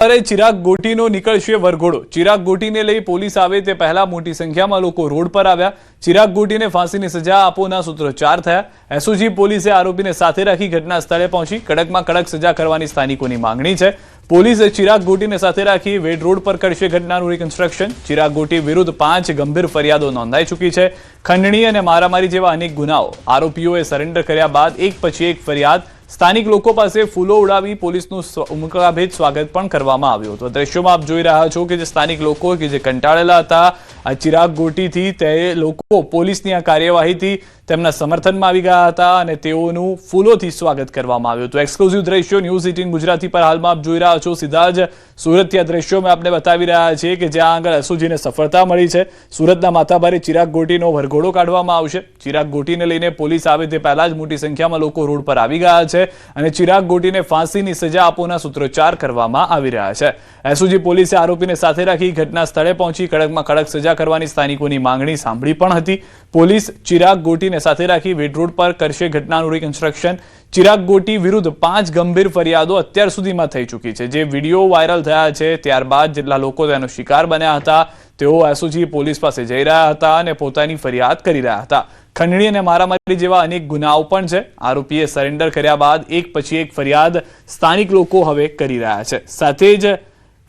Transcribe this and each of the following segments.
अरे चिराग गोटीनो निकळશે વરઘોડો। चिराग गोटीने લઈ પોલીસ આવે તે પહેલા મોટી સંખ્યામાં લોકો રોડ પર આવ્યા। चिराग गोटीने फांसीની સજા આપોના સૂત્રોચ્ચાર થયા। એસઓજી પોલીસે આરોપીને સાથે રાખી ઘટના સ્થળે પહોંચી કડકમાં કડક સજા કરવાની સ્થાનિકોની માંગણી છે। પોલીસે चिराग गोटीने સાથે રાખી વેડ રોડ પર કરશે ઘટનાનું રિકન્સ્ટ્રક્શન। चिराग गोटी વિરુદ્ધ 5 ગંભીર ફરિયાદો નોંધાઈ ચૂકી છે। ખંડણી અને મારામારી જેવા અનેક ગુનાઓ આરોપીઓએ સરેન્ડર કર્યા બાદ એક પછી એક ફરિયાદ સ્થાનિક લોકો પાસે ફૂલો ઉડાવી પોલીસનું ઉમળકાભેર સ્વાગત પણ કરવામાં આવ્યું હતું। દ્રશ્યોમાં આપ જોઈ રહ્યા છો કે જે સ્થાનિક લોકો કે જે કંટાળેલા હતા આ ચિરાગ ગોટીથી તે લોકો પોલીસની આ કાર્યવાહીથી તેમના સમર્થનમાં આવી ગયા હતા અને તેઓનું ફૂલોથી સ્વાગત કરવામાં આવ્યું હતું। એક્સક્લુઝિવ દ્રશ્યો ન્યૂઝ 18 ગુજરાતી પર હાલમાં આપ જોઈ રહ્યા છો। સીધા જ સુરતથી આ દ્રશ્યો મેં આપને બતાવી રહ્યા છીએ કે જ્યાં આગળ એસઓજીને સફળતા મળી છે। સુરતના માથાભારે ચિરાગ ગોટીનો વરઘોડો કાઢવામાં આવશે। ચિરાગ ગોટીને લઈને પોલીસ આવે તે પહેલા જ મોટી સંખ્યામાં લોકો રોડ પર આવી ગયા છે અને ચિરાગ ગોટીને ફાંસીની સજા આપોના સૂત્રોચ્ચાર કરવામાં આવી રહ્યા છે। એસઓજી પોલીસે આરોપીને સાથે રાખી ઘટના સ્થળે પહોંચી કડકમાં કડક સજા કરવાની સ્થાનિકોની માંગણી સાંભળી પણ હતી। પોલીસ ચિરાગ ગોટીને સાથે રાખી વેડ રોડ પર કરશે ઘટનાનું રિકન્સ્ટ્રક્શન। ચિરાગ ગોટી વિરુદ્ધ 5 ગંભીર ફરિયાદો અત્યાર સુધીમાં થઈ ચૂકી છે। જે વિડીયો વાયરલ થયા છે ત્યારબાદ જેટલા લોકો તેનો શિકાર બન્યા હતા તેઓ એસઓજી પોલીસ પાસે જઈ રહ્યા હતા અને પોતાની ફરિયાદ કરી રહ્યા હતા। ખંડણી અને મારામારી જેવા અનેક ગુનાઓ પણ છે। આરોપીએ સરેન્ડર કર્યા બાદ એક પછી એક ફરિયાદ સ્થાનિક લોકો હવે કરી રહ્યા છે। સાથે જ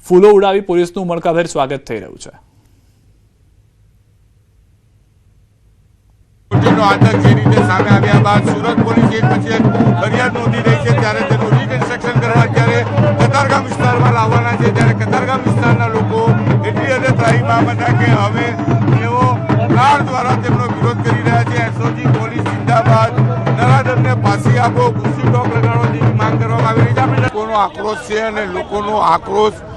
ફૂલો ઉડાવી પોલીસનું ઉમળકાભેર સ્વાગત થઈ રહ્યું છે। આતંક જે રીતે સામે આવ્યા બાદ સુરત પોલીસ એક પછી એક ફરિયાદ નોંધી રહી છે ત્યારે તેનું રિકન્સ્ટ્રક્શન કરવા ત્યારે કતારગામ વિસ્તારમાં લાવવાના છે। ત્યારે કતારગામ વિસ્તારના લોકો એટલી હદે ત્રાહીમામ હતા કે હવે તેઓ કાર દ્વારા તેમનો વિરોધ કરી રહ્યા છે। એસઓજી પોલીસ જિંદાબાદ, નરાધમને ફાંસી આપો, ઘૂસી ટોક લગાડો જેવી માંગ કરવામાં આવી રહી છે। લોકોનો આક્રોશ છે અને લોકોનો આક્રોશ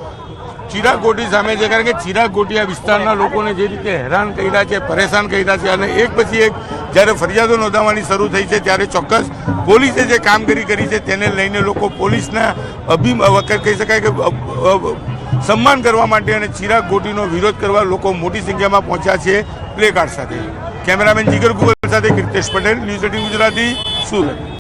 ચિરાગ ગોટી સામે છે કારણ કે ચિરાગ ગોટી આ વિસ્તારના લોકોને જે રીતે હેરાન કર્યા છે, પરેશાન કર્યા છે અને એક પછી એક જ્યારે ફરિયાદો નોંધાવવાની શરૂ થઈ છે ત્યારે ચોક્કસ પોલીસે જે કામગીરી કરી છે તેને લઈને લોકો પોલીસના કહી શકાય કે સન્માન કરવા માટે અને ચિરાગ ગોટીનો વિરોધ કરવા લોકો મોટી સંખ્યામાં પહોંચ્યા છે પ્લે કાર્ડ સાથે। કેમેરામેન જીગર ગુગલ સાથે કીર્તેશ પટેલ, ન્યૂઝ 18 ગુજરાતી, સુરત।